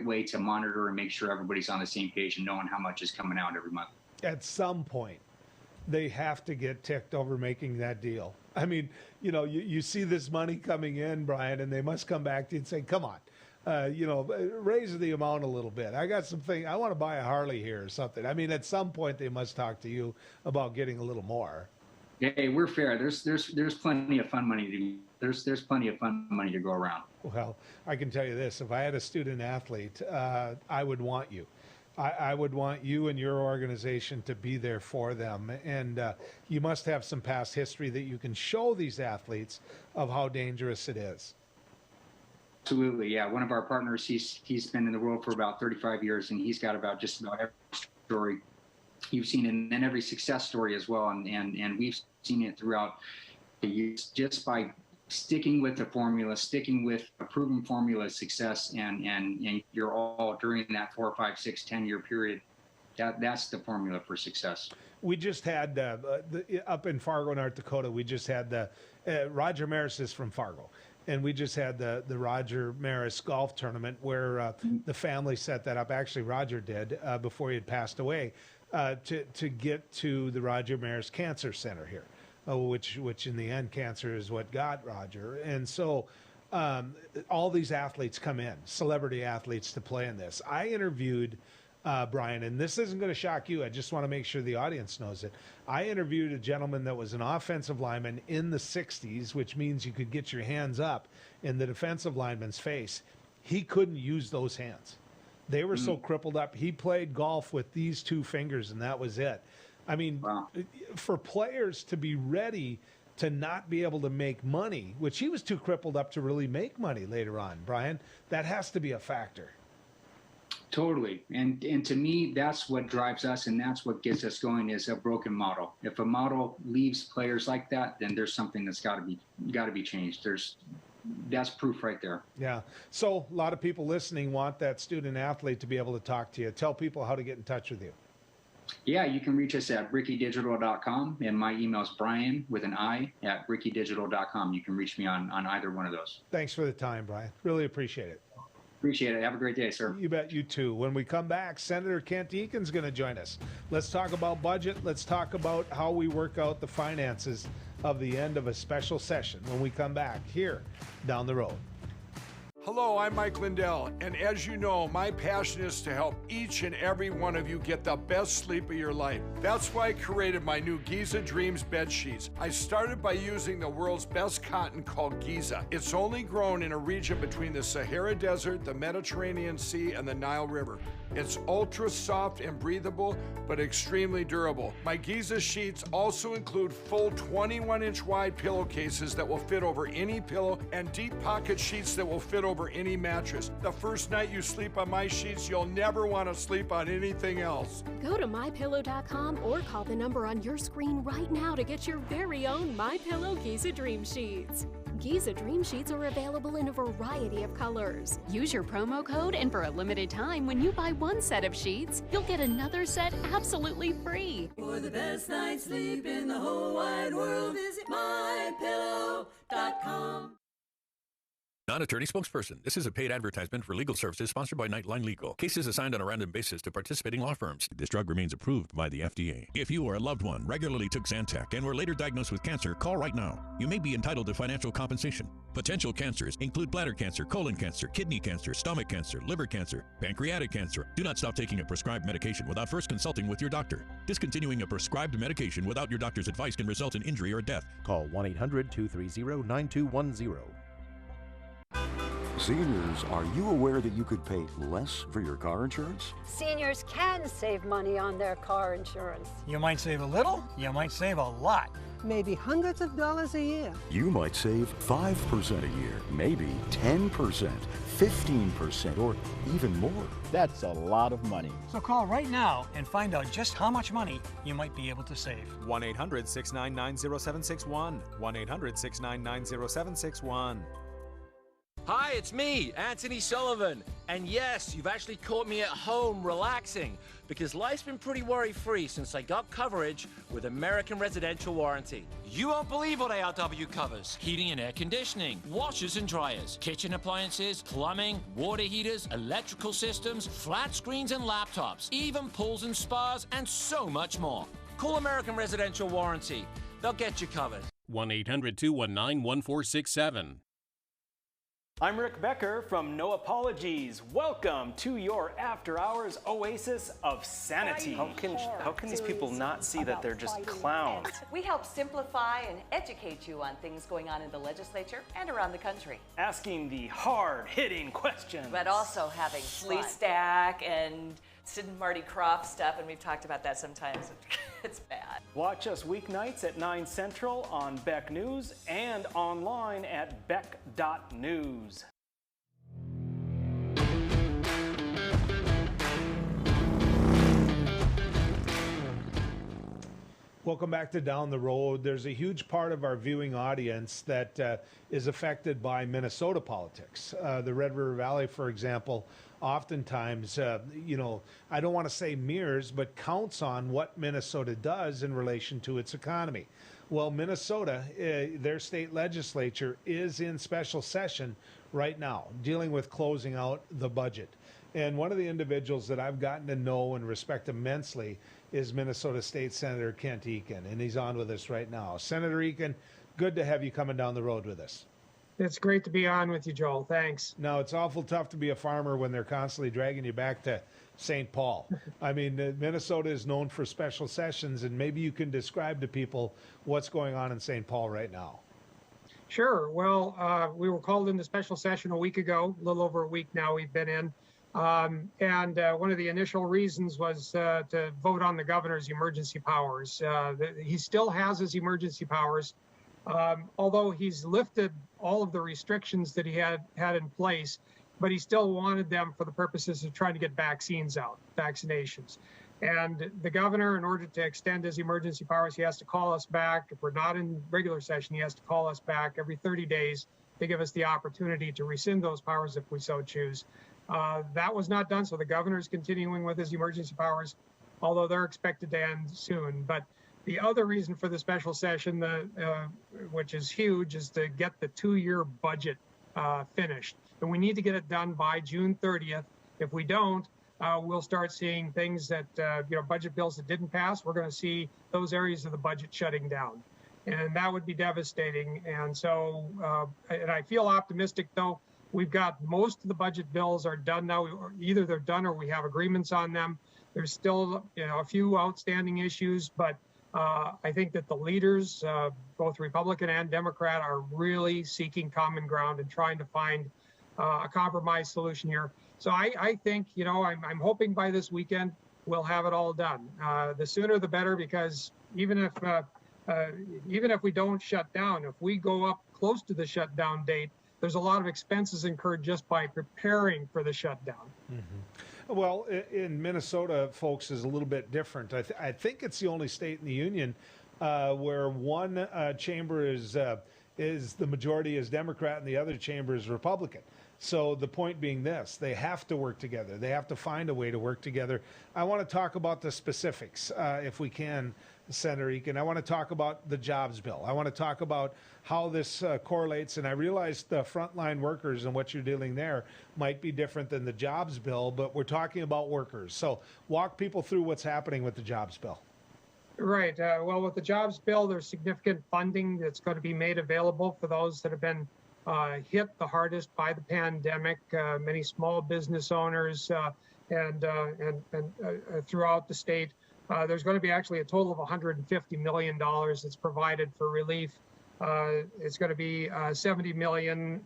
way to monitor and make sure everybody's on the same page and knowing how much is coming out every month. At some point, they have to get ticked over making that deal. I mean, you see this money coming in, Brian, and they must come back to you and say, come on, raise the amount a little bit. I got something, I want to buy a Harley here or something. I mean, at some point they must talk to you about getting a little more. Hey, we're fair. There's plenty of fun money there's plenty of fun money to go around. Well, I can tell you this, if I had a student athlete, I would want you. I would want you and your organization to be there for them. And you must have some past history that you can show these athletes of how dangerous it is. Absolutely, yeah. One of our partners, he's been in the world for about 35 years, and he's got just about every story you've seen, and every success story as well. And we've seen it throughout the years just by sticking with the formula, sticking with a proven formula of success, and you're all during that 4, 5, 6, 10 year period. That's the formula for success. We just had up in Fargo, North Dakota. We just had the Roger Maris is from Fargo, and we just had the Roger Maris golf tournament where the family set that up. Actually, Roger did before he had passed away to get to the Roger Maris Cancer Center here. Which in the end, cancer is what got Roger. And so all these athletes come in, celebrity athletes, to play in this. I interviewed, Brian, and this isn't going to shock you. I just want to make sure the audience knows it. I interviewed a gentleman that was an offensive lineman in the 60s, which means you could get your hands up in the defensive lineman's face. He couldn't use those hands. They were so crippled up. He played golf with these 2 fingers, and that was it. I mean, wow. For players to be ready to not be able to make money, which he was too crippled up to really make money later on, Brian, that has to be a factor. Totally. And to me, that's what drives us, and that's what gets us going, is a broken model. If a model leaves players like that, then there's something that's got to be changed. That's proof right there. Yeah. So a lot of people listening want that student athlete to be able to talk to you. Tell people how to get in touch with you. Yeah, you can reach us at brikkidigital.com, and my email is Brian with an I at brikkidigital.com. You can reach me on either one of those. Thanks for the time, Brian. Really appreciate it. Appreciate it. Have a great day, sir. You bet. You too. When we come back, Senator Kent Eken's going to join us. Let's talk about budget. Let's talk about how we work out the finances of the end of a special session when we come back here down the road. Hello, I'm Mike Lindell, and as you know, my passion is to help each and every one of you get the best sleep of your life. That's why I created my new Giza Dreams bed sheets. I started by using the world's best cotton called Giza. It's only grown in a region between the Sahara Desert, the Mediterranean Sea, and the Nile River. It's ultra soft and breathable, but extremely durable. My Giza sheets also include full 21-inch wide pillowcases that will fit over any pillow and deep pocket sheets that will fit over any mattress. The first night you sleep on my sheets, you'll never want to sleep on anything else. Go to mypillow.com or call the number on your screen right now to get your very own MyPillow Giza Dream Sheets. Giza Dream Sheets are available in a variety of colors. Use your promo code, and for a limited time, when you buy one set of sheets, you'll get another set absolutely free. For the best night's sleep in the whole wide world, visit mypillow.com. Non-attorney spokesperson. This is a paid advertisement for legal services sponsored by Nightline Legal. Cases assigned on a random basis to participating law firms. This drug remains approved by the FDA. If you or a loved one regularly took Zantac and were later diagnosed with cancer, call right now. You may be entitled to financial compensation. Potential cancers include bladder cancer, colon cancer, kidney cancer, stomach cancer, liver cancer, pancreatic cancer. Do not stop taking a prescribed medication without first consulting with your doctor. Discontinuing a prescribed medication without your doctor's advice can result in injury or death. Call 1-800-230-9210. Seniors, are you aware that you could pay less for your car insurance? Seniors can save money on their car insurance. You might save a little, you might save a lot. Maybe hundreds of dollars a year. You might save 5% a year, maybe 10%, 15%, or even more. That's a lot of money. So call right now and find out just how much money you might be able to save. 1-800-699-0761. 1-800-699-0761. Hi, it's me, Anthony Sullivan. And yes, you've actually caught me at home relaxing because life's been pretty worry-free since I got coverage with American Residential Warranty. You won't believe what ARW covers. Heating and air conditioning, washers and dryers, kitchen appliances, plumbing, water heaters, electrical systems, flat screens and laptops, even pools and spas, and so much more. Call American Residential Warranty. They'll get you covered. 1-800-219-1467. I'm Rick Becker from No Apologies. Welcome to your after-hours oasis of sanity. How can these people not see that they're just clowns? We help simplify and educate you on things going on in the legislature and around the country. Asking the hard-hitting questions. But also having Lee Stack and Sid and Marty Croft stuff, and we've talked about that sometimes. It's bad. Watch us weeknights at 9 Central on Beck News and online at beck.news. Welcome back to Down the Road. There's a huge part of our viewing audience that is affected by Minnesota politics. The Red River Valley, for example, oftentimes, I don't want to say mirrors, but counts on what Minnesota does in relation to its economy. Well, Minnesota, their state legislature is in special session right now, dealing with closing out the budget. And one of the individuals that I've gotten to know and respect immensely is Minnesota State Senator Kent Eken, and he's on with us right now. Senator Eken, good to have you coming down the road with us. It's great to be on with you, Joel. Thanks. Now, it's awful tough to be a farmer when they're constantly dragging you back to St. Paul. I mean, Minnesota is known for special sessions, and maybe you can describe to people what's going on in St. Paul right now. Sure. Well, we were called into special session a week ago, a little over a week now we've been in. And one of the initial reasons was to vote on the governor's emergency powers. He still has his emergency powers, although he's lifted all of the restrictions that he had in place, but he still wanted them for the purposes of trying to get vaccines out, vaccinations. And the governor, in order to extend his emergency powers, he has to call us back. If we're not in regular session, he has to call us back every 30 days to give us the opportunity to rescind those powers if we so choose. That was not done, so the governor is continuing with his emergency powers, although they're expected to end soon. But the other reason for the special session, which is huge, is to get the 2-year budget finished. And we need to get it done by June 30th. If we don't, we'll start seeing things that, budget bills that didn't pass, we're going to see those areas of the budget shutting down. And that would be devastating. And so, and I feel optimistic, though, We've got most of the budget bills are done now. Or either they're done or we have agreements on them. There's still, a few outstanding issues, but I think that the leaders, both Republican and Democrat, are really seeking common ground and trying to find a compromise solution here. So I think, I'm hoping by this weekend we'll have it all done. The sooner the better, because even if we don't shut down, if we go up close to the shutdown date, there's a lot of expenses incurred just by preparing for the shutdown. Mm-hmm. Well, in Minnesota, folks, is a little bit different. I think it's the only state in the union where one chamber is the majority is Democrat and the other chamber is Republican. So the point being this, they have to work together. They have to find a way to work together. I want to talk about the specifics, if we can, Senator Eken. I want to talk about the jobs bill. I want to talk about how this correlates. And I realize the frontline workers and what you're dealing there might be different than the jobs bill, but we're talking about workers. So walk people through what's happening with the jobs bill. Right. Well, with the jobs bill, there's significant funding that's going to be made available for those that have been hit the hardest by the pandemic. Many small business owners and throughout the state. There's going to be actually a total of $150 million that's provided for relief. It's going to be $70 million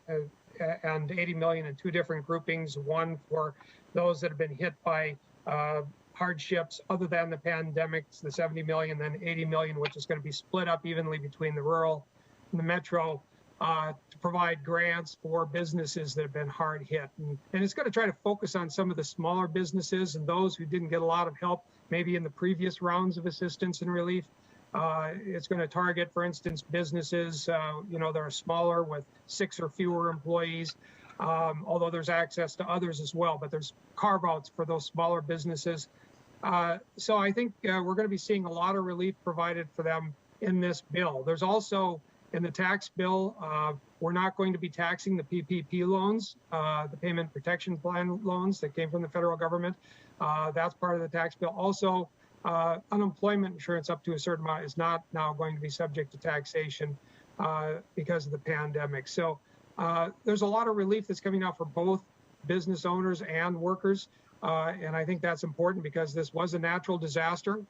and $80 million in two different groupings. One for those that have been hit by hardships other than the pandemic, the $70 million, then $80 million, which is going to be split up evenly between the rural and the metro. To provide grants for businesses that have been hard hit. And it's going to try to focus on some of the smaller businesses and those who didn't get a lot of help, maybe in the previous rounds of assistance and relief. It's going to target, for instance, businesses, that are smaller with 6 or fewer employees, although there's access to others as well, but there's carve-outs for those smaller businesses. So I think we're going to be seeing a lot of relief provided for them in this bill. There's also, in the tax bill, we're not going to be taxing the PPP loans, the Payment Protection Plan loans that came from the federal government. That's part of the tax bill. Also, unemployment insurance up to a certain amount is not now going to be subject to taxation because of the pandemic. So there's a lot of relief that's coming out for both business owners and workers. And I think that's important because this was a natural disaster.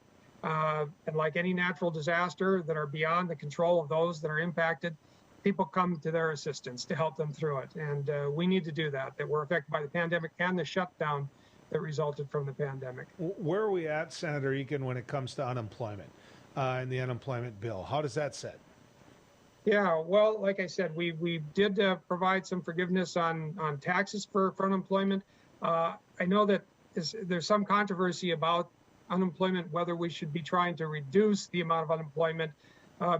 And like any natural disaster that are beyond the control of those that are impacted, people come to their assistance to help them through it. And we need to do that we're affected by the pandemic and the shutdown that resulted from the pandemic. Where are we at, Senator Eken, when it comes to unemployment and the unemployment bill? How does that sit? Yeah, well, like I said, we did provide some forgiveness on taxes for unemployment. I know that there's some controversy about unemployment, whether we should be trying to reduce the amount of unemployment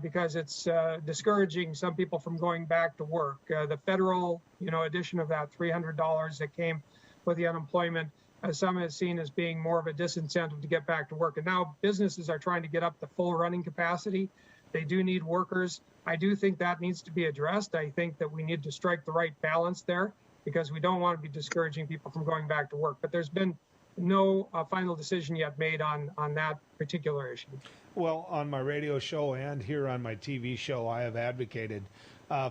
because it's discouraging some people from going back to work. The federal, addition of that $300 that came with the unemployment, some have seen as being more of a disincentive to get back to work. And now businesses are trying to get up to full running capacity. They do need workers. I do think that needs to be addressed. I think that we need to strike the right balance there because we don't want to be discouraging people from going back to work. But there's been no final decision yet made on that particular issue. Well, on my radio show and here on my TV show, I have advocated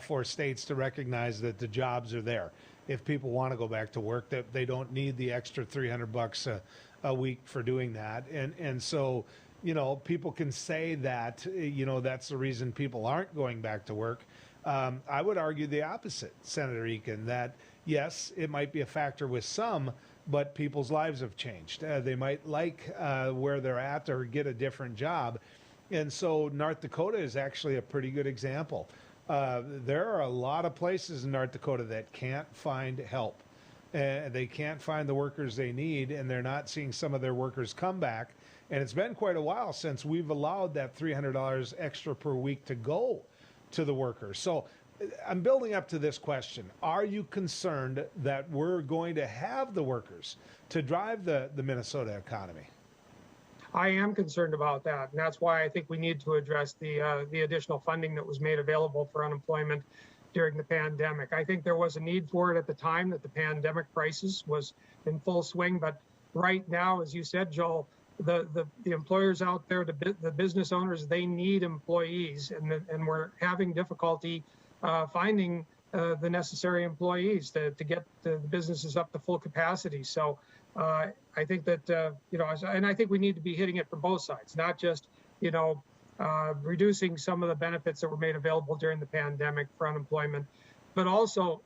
for states to recognize that the jobs are there. If people want to go back to work, that they don't need the extra $300 a week for doing that. And so, people can say that, that's the reason people aren't going back to work. I would argue the opposite, Senator Eken, that yes, it might be a factor with some, but people's lives have changed. They might like where they're at or get a different job. And so North Dakota is actually a pretty good example. There are a lot of places in North Dakota that can't find help. They can't find the workers they need, and they're not seeing some of their workers come back. And it's been quite a while since we've allowed that $300 extra per week to go to the workers. So I'm building up to this question. Are you concerned that we're going to have the workers to drive the Minnesota economy? I am concerned about that, and that's why I think we need to address the additional funding that was made available for unemployment during the pandemic. I think there was a need for it at the time that the pandemic crisis was in full swing, but right now, as you said, Joel, the employers out there, the business owners, they need employees, and we're having difficulty finding the necessary employees to get the businesses up to full capacity. So I think that, and I think we need to be hitting it from both sides, not just, reducing some of the benefits that were made available during the pandemic for unemployment, but also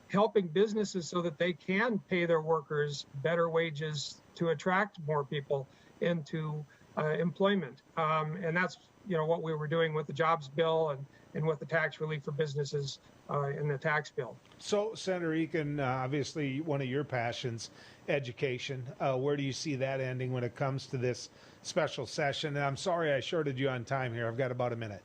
helping businesses so that they can pay their workers better wages to attract more people into employment. And that's, what we were doing with the jobs bill and with the tax relief for businesses in the tax bill. So, Senator Eken, obviously one of your passions, education. Where do you see that ending when it comes to this special session? And I'm sorry I shorted you on time here. I've got about a minute.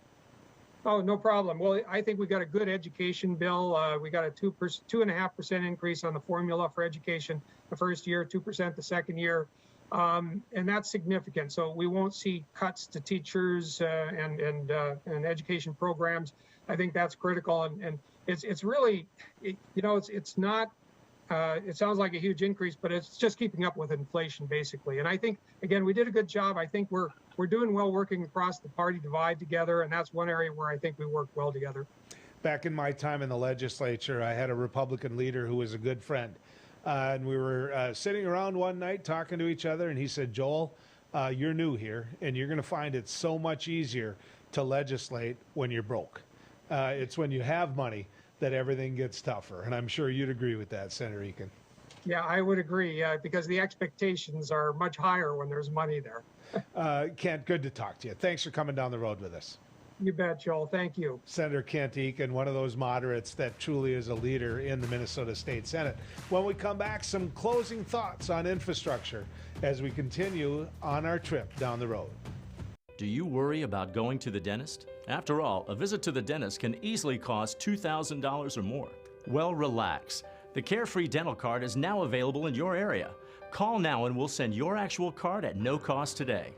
Oh, no problem. Well, I think we got a good education bill. We got a 2.5% increase on the formula for education the first year, 2% the second year. And that's significant. So we won't see cuts to teachers and education programs. I think that's critical. And it's really, it's not, it sounds like a huge increase, but it's just keeping up with inflation, basically. And I think, again, we did a good job. I think we're doing well working across the party divide together, and that's one area where I think we work well together. Back in my time in the legislature, I had a Republican leader who was a good friend. And we were sitting around one night talking to each other, and he said, Joel, you're new here, and you're going to find it so much easier to legislate when you're broke. It's when you have money that everything gets tougher. And I'm sure you'd agree with that, Senator Eken. Yeah, I would agree, because the expectations are much higher when there's money there. Kent, good to talk to you. Thanks for coming down the road with us. You bet, Joel. Thank you. Senator Kent Eken, one of those moderates that truly is a leader in the Minnesota State Senate. When we come back, some closing thoughts on infrastructure as we continue on our trip down the road. Do you worry about going to the dentist? After all, a visit to the dentist can easily cost $2,000 or more. Well, relax. The Carefree Dental Card is now available in your area. Call now and we'll send your actual card at no cost today.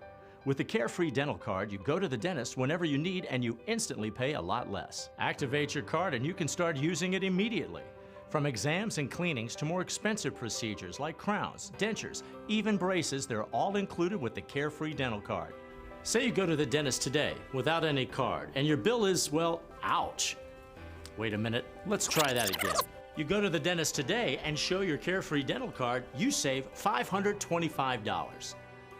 With the Carefree Dental Card, you go to the dentist whenever you need and you instantly pay a lot less. Activate your card and you can start using it immediately. From exams and cleanings to more expensive procedures like crowns, dentures, even braces, they're all included with the Carefree Dental Card. Say you go to the dentist today without any card and your bill is, well, ouch. Wait a minute, let's try that again. You go to the dentist today and show your Carefree Dental Card, you save $525.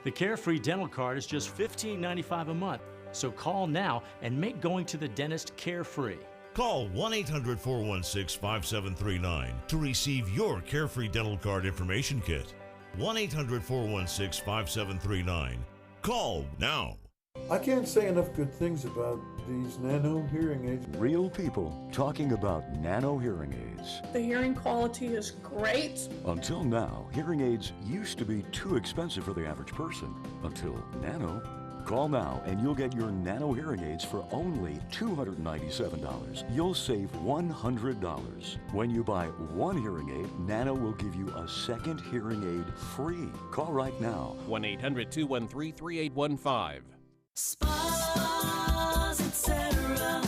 The Carefree Dental Card is just $15.95 a month, so call now and make going to the dentist carefree. Call 1-800-416-5739 to receive your Carefree Dental Card information kit. 1-800-416-5739. Call now. I can't say enough good things about these nano hearing aids. Real people talking about nano hearing aids. The hearing quality is great. Until now, hearing aids used to be too expensive for the average person. Until nano. Call now and you'll get your nano hearing aids for only $297. You'll save $100. When you buy one hearing aid, Nano will give you a second hearing aid free. Call right now. 1-800-213-3815. Spas, etc.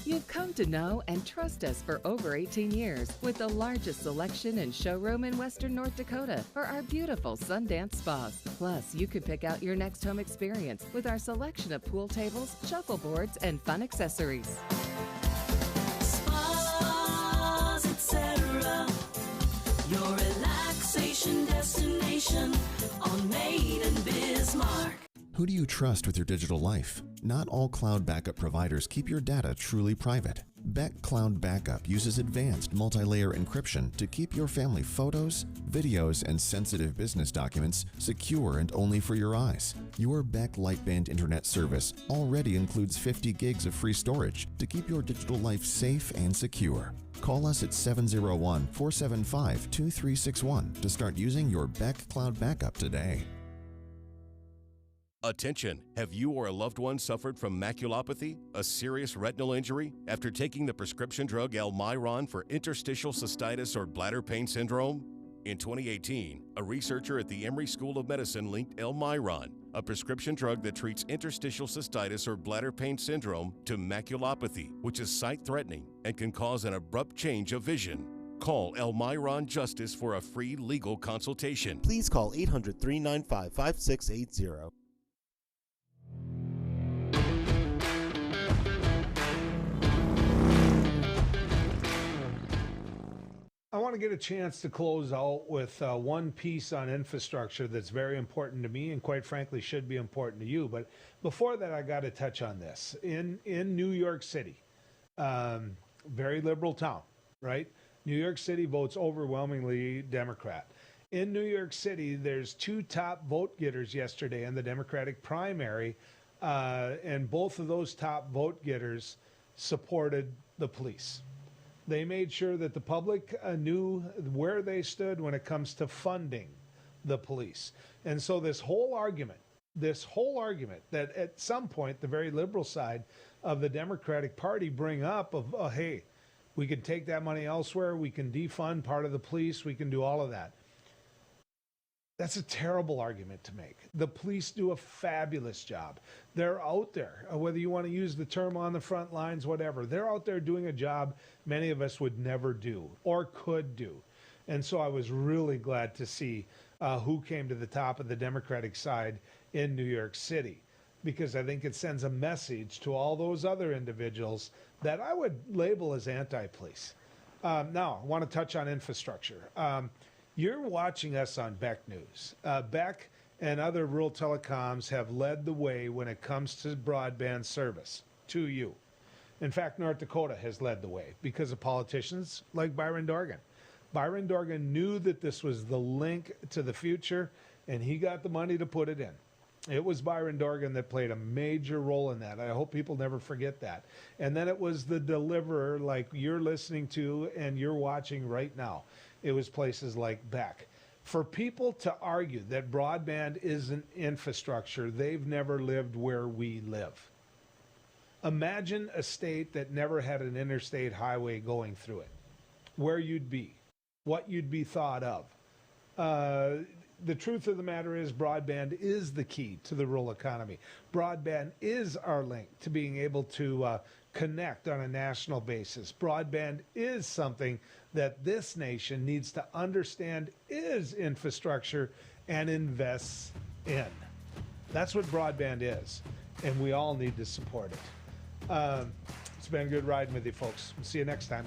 You've come to know and trust us for over 18 years with the largest selection and showroom in Western North Dakota for our beautiful Sundance spas. Plus, you could pick out your next home experience with our selection of pool tables, shuffleboards, and fun accessories. Spas, etc. Your relaxation destination on Main and Bismarck. Who do you trust with your digital life? Not all cloud backup providers keep your data truly private. Beck Cloud Backup uses advanced multi-layer encryption to keep your family photos, videos, and sensitive business documents secure and only for your eyes. Your Beck Lightband Internet service already includes 50 gigs of free storage to keep your digital life safe and secure. Call us at 701-475-2361 to start using your Beck Cloud Backup today. Attention! Have you or a loved one suffered from maculopathy, a serious retinal injury, after taking the prescription drug Almiron for interstitial cystitis or bladder pain syndrome? In 2018, a researcher at the Emory School of Medicine linked Almiron, a prescription drug that treats interstitial cystitis or bladder pain syndrome, to maculopathy, which is sight-threatening and can cause an abrupt change of vision. Call Almiron Justice for a free legal consultation. Please call 800-395-5680. I want to get a chance to close out with one piece on infrastructure that's very important to me and quite frankly should be important to you. But before that, I got to touch on this. In New York City, very liberal town, right? New York City votes overwhelmingly Democrat. In New York City, there's 2 top vote getters yesterday in the Democratic primary, and both of those top vote getters supported the police. They made sure that the public knew where they stood when it comes to funding the police. And so this whole argument that at some point the very liberal side of the Democratic Party bring up of, hey, we can take that money elsewhere, we can defund part of the police, we can do all of that. That's a terrible argument to make. The police do a fabulous job. They're out there, whether you want to use the term on the front lines, whatever. They're out there doing a job many of us would never do or could do. And so I was really glad to see who came to the top of the Democratic side in New York City, because I think it sends a message to all those other individuals that I would label as anti-police. Now, I want to touch on infrastructure. You're watching us on Beck News. Beck and other rural telecoms have led the way when it comes to broadband service to you. In fact, North Dakota has led the way because of politicians like Byron Dorgan. Byron Dorgan knew that this was the link to the future, and he got the money to put it in. It was Byron Dorgan that played a major role in that. I hope people never forget that. And then it was the deliverer like you're listening to and you're watching right now. It was places like Beck. For people to argue that broadband isn't infrastructure, they've never lived where we live. Imagine a state that never had an interstate highway going through it, where you'd be, what you'd be thought of. The truth of the matter is broadband is the key to the rural economy. Broadband is our link to being able to connect on a national basis. Broadband is something that this nation needs to understand is infrastructure and invests in. That's what broadband is, and we all need to support it. It's been good riding with you folks. We'll see you next time.